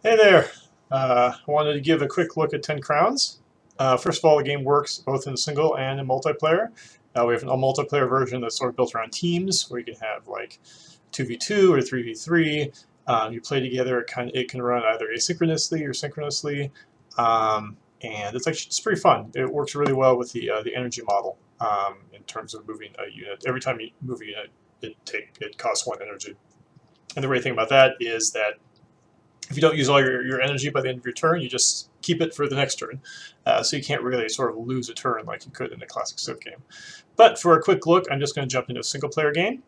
Hey there! I wanted to give a quick look at 10 Crowns. First of all, the game works both in single and in multiplayer. We have a multiplayer version that's sort of built around teams, where you can have like 2v2 or 3v3. You play together. It can run either asynchronously or synchronously, and it's pretty fun. It works really well with the energy model in terms of moving a unit. Every time you move a unit, it costs 1 energy. And the great thing about that is that if you don't use all your energy by the end of your turn, you just keep it for the next turn. So you can't really sort of lose a turn like you could in a classic Civ game. But for a quick look, I'm just going to jump into a single player game.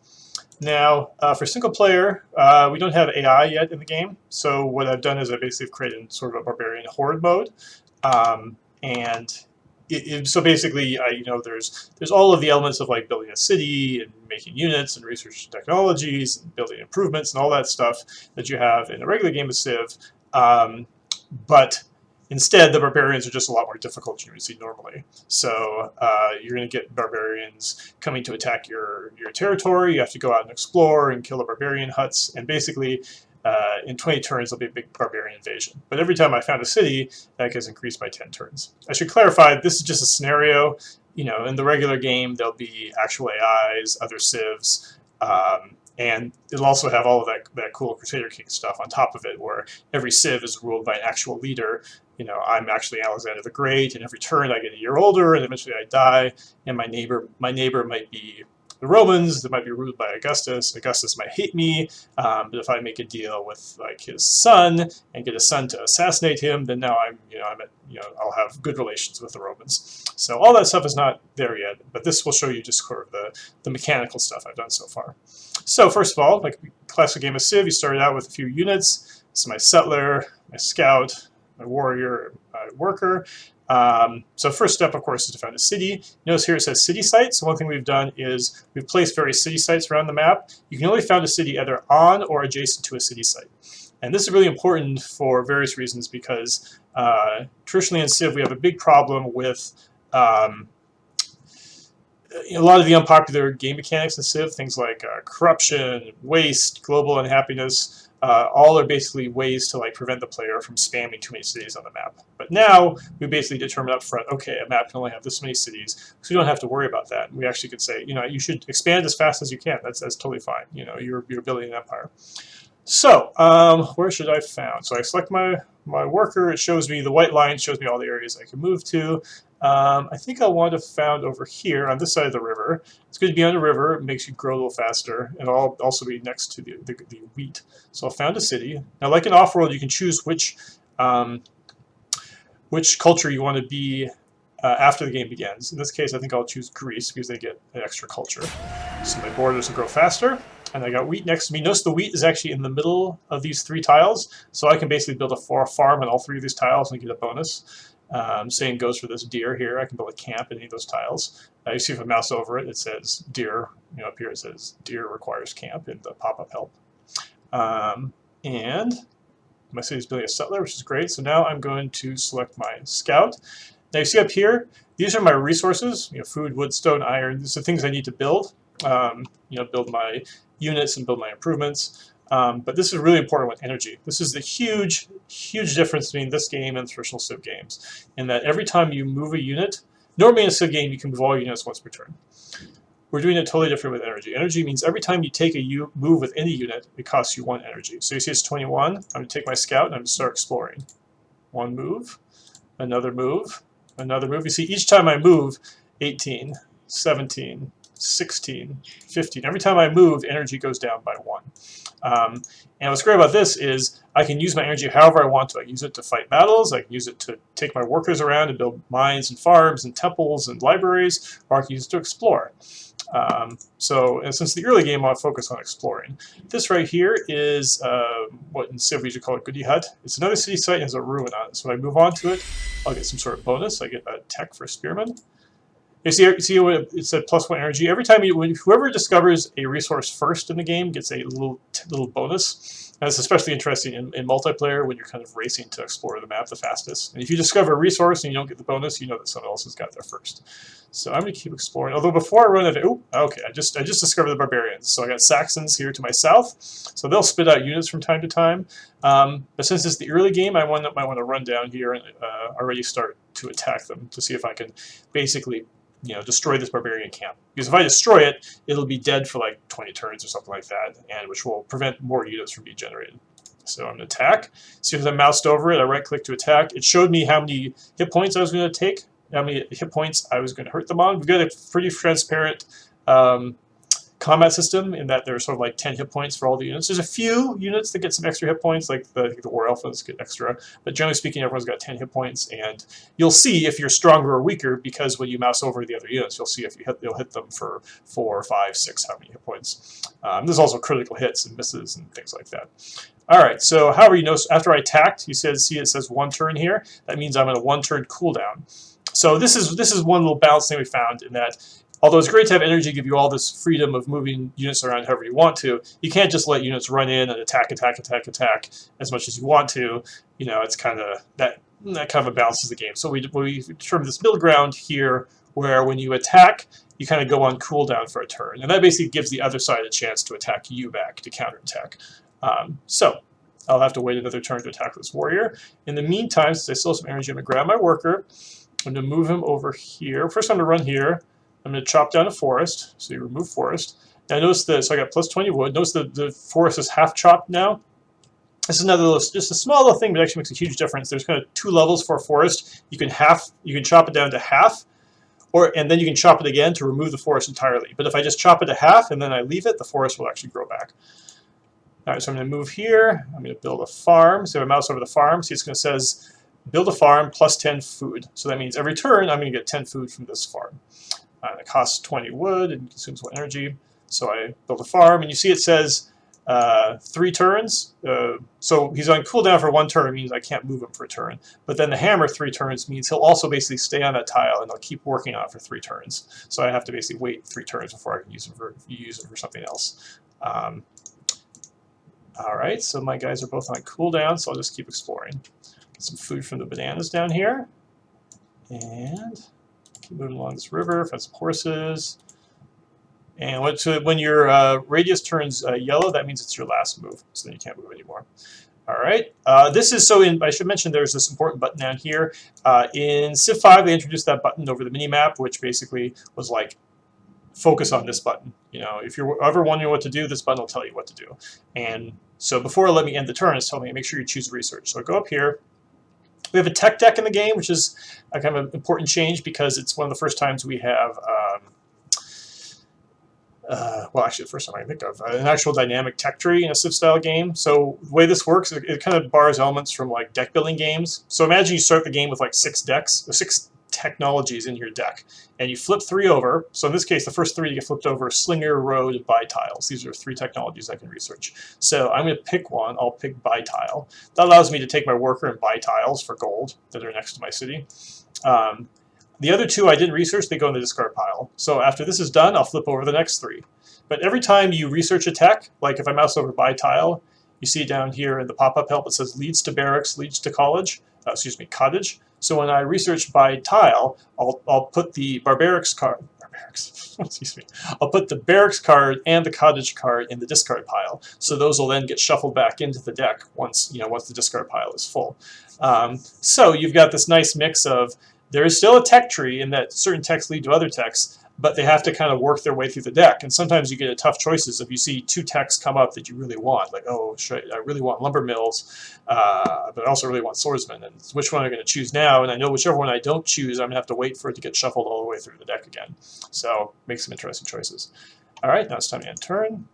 Now, for single player, we don't have AI yet in the game. So what I've done is I basically created sort of a Barbarian Horde mode. So basically, there's all of the elements of like building a city and making units and research technologies and building improvements and all that stuff that you have in a regular game of Civ. But instead, the barbarians are just a lot more difficult than you would see normally. So you're going to get barbarians coming to attack your territory. You have to go out and explore and kill the barbarian huts. And basically, in 20 turns, there'll be a big barbarian invasion. But every time I found a city, that gets increased by 10 turns. I should clarify, this is just a scenario. You know, in the regular game, there'll be actual AIs, other civs, and it'll also have all of that cool Crusader King stuff on top of it, where every civ is ruled by an actual leader. You know, I'm actually Alexander the Great, and every turn I get a year older, and eventually I die, and my neighbor might be the Romans, that might be ruled by Augustus. Augustus might hate me, but if I make a deal with like his son and get his son to assassinate him, then now I'll have good relations with the Romans. So all that stuff is not there yet, but this will show you just sort of the mechanical stuff I've done so far. So first of all, like classic game of Civ, you started out with a few units. So my settler, my scout, my warrior, my worker. So first step, of course, is to find a city. Notice here it says city sites. So one thing we've done is we've placed various city sites around the map. You can only find a city either on or adjacent to a city site. And this is really important for various reasons because traditionally in Civ we have a big problem with a lot of the unpopular game mechanics in Civ, things like corruption, waste, global unhappiness. All are basically ways to like prevent the player from spamming too many cities on the map. But now we basically determine up front, okay, a map can only have this many cities, so you don't have to worry about that. We actually could say, you should expand as fast as you can. That's totally fine. You're building an empire. So where should I found? So I select my worker. It shows me the white line, shows me all the areas I can move to. I think I want to found over here on this side of the river. It's good to be on the river. It makes you grow a little faster, and I'll also be next to the wheat. So I found a city. Now, like in off-world, you can choose which culture you want to be after the game begins. In this case, I think I'll choose Greece because they get an extra culture. So my borders will grow faster. And I got wheat next to me. Notice the wheat is actually in the middle of these 3 tiles, so I can basically build a farm on all 3 of these tiles and get a bonus. Same goes for this deer here. I can build a camp in any of those tiles. You see if I mouse over it, it says deer. Up here it says deer requires camp in the pop-up help. And my city's building a settler, which is great. So now I'm going to select my scout. Now you see up here, these are my resources. Food, wood, stone, iron. These are things I need to build. Build my units and build my improvements. But this is really important with energy. This is the huge difference between this game and traditional Civ games, in that every time you move a unit, normally in a Civ game you can move all your units once per turn. We're doing it totally different with energy. Energy means every time you take a move with any unit, it costs you 1 energy. So you see it's 21. I'm going to take my scout and I'm going to start exploring. 1 move, another move, another move. You see each time I move, 18, 17, 16, 15. Every time I move, energy goes down by 1. And what's great about this is I can use my energy however I want to. I can use it to fight battles, I can use it to take my workers around and build mines and farms and temples and libraries, or I can use it to explore. And since the early game I want to focus on exploring. This right here is what in Civ we usually call a goodie hut. It's another city site and has a ruin on it. So when I move on to it, I'll get some sort of bonus. I get a tech for spearmen. You see what it said +1 energy. Every time whoever discovers a resource first in the game gets a little bonus. That's especially interesting in multiplayer when you're kind of racing to explore the map the fastest. And if you discover a resource and you don't get the bonus, you know that someone else has got there first. So I'm going to keep exploring. Although before I run out of, oh, okay, I just discovered the barbarians. So I got Saxons here to my south. So they'll spit out units from time to time. But since it's the early game, I might want to run down here and already start to attack them to see if I can basically, destroy this barbarian camp. Because if I destroy it, it'll be dead for like 20 turns or something like that, and which will prevent more units from being generated. So I'm going to attack. As soon as I moused over it, I right-click to attack. It showed me how many hit points I was going to take, how many hit points I was going to hurt them on. We've got a pretty transparent combat system in that there's sort of like 10 hit points for all the units. There's a few units that get some extra hit points, like the War Alphas get extra, but generally speaking, everyone's got 10 hit points, and you'll see if you're stronger or weaker, because when you mouse over the other units, you'll see if you'll hit them for 4, 5, 6, how many hit points. There's also critical hits and misses and things like that. All right, so however, after I attacked, it says 1 turn here. That means I'm in a 1-turn cooldown. So this is one little balance thing we found, in that although it's great to have energy give you all this freedom of moving units around however you want to, you can't just let units run in and attack as much as you want to. It's kind of that kind of balances the game. So we determined this middle ground here, where when you attack, you kind of go on cooldown for a turn, and that basically gives the other side a chance to attack you back, to counterattack. So I'll have to wait another turn to attack this warrior. In the meantime, since I still have some energy, I'm going to grab my worker. I'm going to move him over here. First, I'm going to run here. I'm going to chop down a forest. So you remove forest. Now notice this. So I got +20 wood. Notice the forest is half chopped now. This is another little, just a small little thing, but actually makes a huge difference. There's kind of 2 levels for a forest. You can chop it down to half, and then you can chop it again to remove the forest entirely. But if I just chop it to half and then I leave it, the forest will actually grow back. All right, so I'm going to move here. I'm going to build a farm. So I mouse over the farm. See, it's going to says build a farm +10 food. So that means every turn I'm going to get 10 food from this farm. It costs 20 wood and consumes 1 energy. So I build a farm, and you see it says 3 turns. So he's on cooldown for 1 turn. It means I can't move him for a turn. But then the hammer 3 turns means he'll also basically stay on that tile, and I'll keep working on it for 3 turns. So I have to basically wait 3 turns before I can use it for something else. All right, so my guys are both on cooldown, so I'll just keep exploring. Get some food from the bananas down here, and keep moving along this river. Find some horses. And when your radius turns yellow, that means it's your last move, so then you can't move anymore. All right. I should mention there's this important button down here. In Civ 5, they introduced that button over the mini-map, which basically was like, focus on this button. If you're ever wondering what to do, this button will tell you what to do. And so before it let me end the turn, it's telling me make sure you choose research. So I go up here. We have a tech deck in the game, which is a kind of an important change because it's one of the first times we have, well, actually the first time I can think of, an actual dynamic tech tree in a Civ-style game. So the way this works, it kind of borrows elements from like deck building games. So imagine you start the game with like 6 decks, or 6 technologies in your deck, and you flip 3 over. So in this case, the first 3 to get flipped over: Slinger, Road, and Buy Tiles. These are 3 technologies I can research. So I'm going to pick one. I'll pick Buy Tile. That allows me to take my worker and buy tiles for gold that are next to my city. The other 2 I didn't research, they go in the discard pile. So after this is done, I'll flip over the next 3. But every time you research a tech, like if I mouse over Buy Tile, you see down here in the pop-up help it says leads to barracks, leads to cottage. So when I research by tile, I'll put the barracks card. Excuse me. I'll put the barracks card and the cottage card in the discard pile. So those will then get shuffled back into the deck once the discard pile is full. So you've got this nice mix of, there is still a tech tree in that certain techs lead to other techs, but they have to kind of work their way through the deck. And sometimes you get tough choices if you see 2 techs come up that you really want. Like, oh, I really want lumber mills, but I also really want swordsmen. And which one am I going to choose now? And I know whichever one I don't choose, I'm going to have to wait for it to get shuffled all the way through the deck again. So make some interesting choices. All right, now it's time to end turn.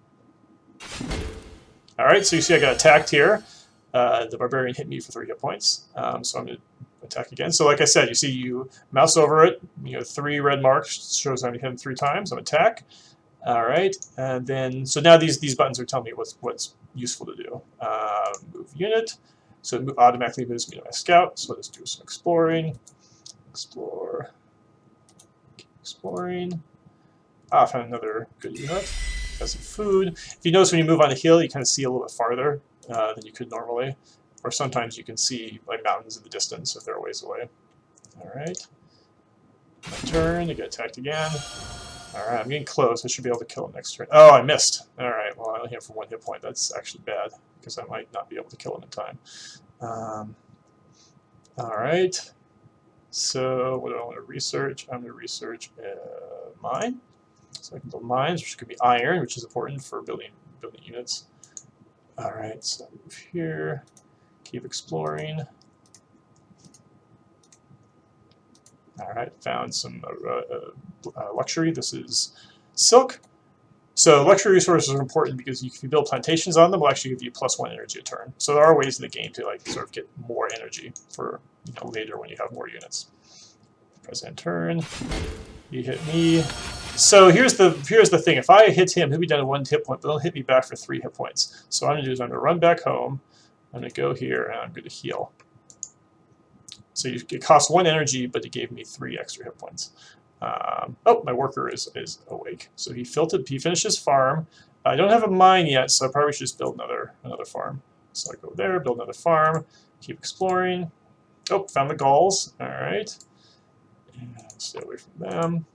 All right, so you see I got attacked here. The barbarian hit me for 3 hit points. So I'm going to attack again. So like I said, you see you mouse over it, 3 red marks shows I'm hit him 3 times. I'm attack. All right, and then so now these buttons are telling me what's useful to do. Move unit, so it automatically moves me to my scout. So let's do some exploring. Explore. Exploring. Ah, I found another good unit. Got some food. If you notice when you move on a hill, you kind of see a little bit farther than you could normally. Or sometimes you can see like mountains in the distance if they're a ways away. Alright. My turn, to get attacked again. Alright, I'm getting close. I should be able to kill him next turn. Oh, I missed. Alright, well, I only hit him for 1 hit point. That's actually bad, because I might not be able to kill him in time. Alright. So, what do I want to research? I'm going to research mine. So I can build mines, which could be iron, which is important for building units. Alright, so move here. Keep exploring. Alright, found some luxury. This is silk. So luxury resources are important because if you build plantations on them, will actually give you +1 energy a turn. So there are ways in the game to like sort of get more energy for later when you have more units. Press end turn. He hit me. So here's the thing. If I hit him, he'll be down to 1 hit point, but he'll hit me back for 3 hit points. So what I'm going to do is I'm going to run back home. I'm going to go here and I'm going to heal. So it costs 1 energy, but it gave me 3 extra hit points. Oh, my worker is awake. So he finished his farm. I don't have a mine yet, so I probably should just build another farm. So I go there, build another farm, keep exploring. Oh, found the gulls. All right. And stay away from them.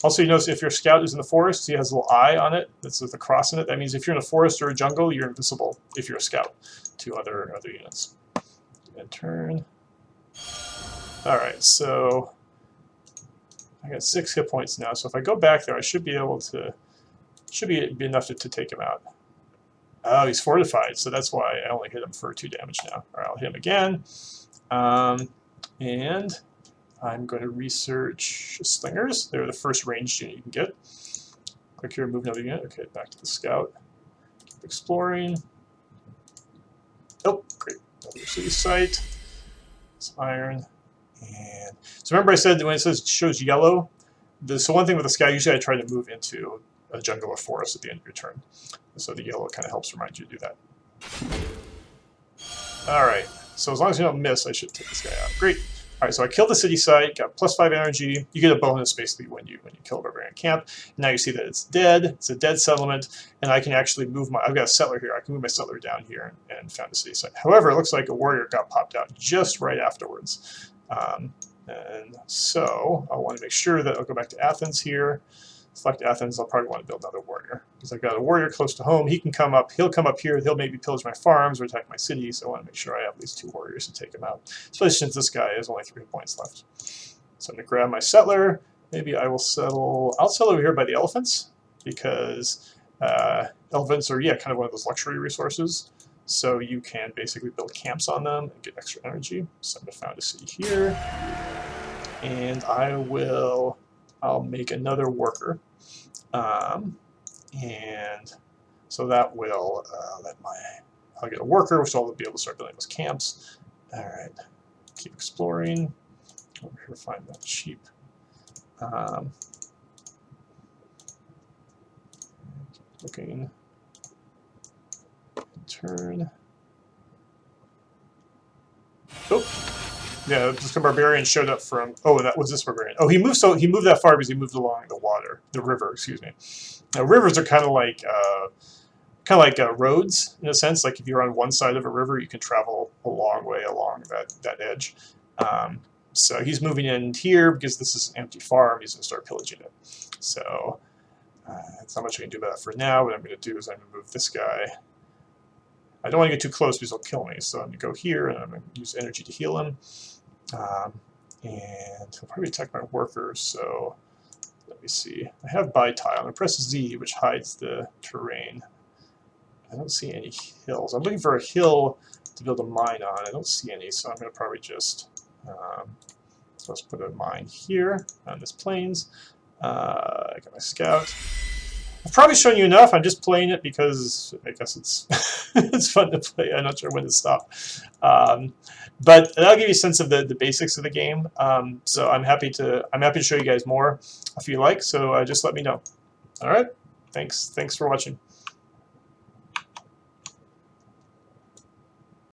Also, you notice if your scout is in the forest, he has a little eye on it. That's with a cross in it. That means if you're in a forest or a jungle, you're invisible if you're a scout to other units. And turn. All right, so I got 6 hit points now. So if I go back there, I should be able to. Should be enough to take him out. Oh, he's fortified, so that's why I only hit him for 2 damage now. All right, I'll hit him again. And I'm going to research slingers. They're the first ranged unit you can get. Click here, move another unit. Okay, back to the scout. Keep exploring. Oh, great. Another city site. It's iron. And so remember I said that when it shows yellow, so one thing with the scout, usually I try to move into a jungle or forest at the end of your turn. So the yellow kind of helps remind you to do that. Alright, so as long as you don't miss, I should take this guy out. Great. Alright, so I killed the city site, got +5 energy. You get a bonus basically when you kill a barbarian camp. Now you see that it's dead. It's a dead settlement, and I can actually move I've got a settler here. I can move my settler down here and found a city site. However, it looks like a warrior got popped out just right afterwards. And so I want to make sure that I'll go back to Athens here. Select Athens. I'll probably want to build another warrior because I've got a warrior close to home. He can come up. He'll come up here. He'll maybe pillage my farms or attack my city. So I want to make sure I have at least 2 warriors to take him out, especially since this guy has only 3 points left. So I'm going to grab my settler. Maybe I will settle. I'll settle over here by the elephants because elephants are kind of one of those luxury resources. So you can basically build camps on them and get extra energy. So I'm going to found a city here, and I'll make another worker, and so that will I'll get a worker, which I'll be able to start building those camps. All right, keep exploring. Over here, find that sheep. Keep looking. Turn. Oh. Yeah, just a barbarian showed up from. Oh, that was this barbarian. Oh, he moved that far because he moved along the river. Excuse me. Now rivers are kind of like roads in a sense. Like if you're on one side of a river, you can travel a long way along that edge. So he's moving in here because this is an empty farm. He's going to start pillaging it. So that's not much I can do about that for now. What I'm going to do is I'm going to move this guy. I don't want to get too close because he'll kill me. So I'm going to go here and I'm going to use energy to heal him. And he'll probably attack my workers. So let me see. I have buy tile. I'm going to press Z, which hides the terrain. I don't see any hills. I'm looking for a hill to build a mine on. I don't see any, so I'm going to probably just so let's put a mine here on this plains. I got my scout. I've probably shown you enough. I'm just playing it because I guess it's it's fun to play. I'm not sure when to stop. But that'll give you a sense of the basics of the game. So I'm happy to show you guys more if you like. So just let me know. All right. Thanks for watching.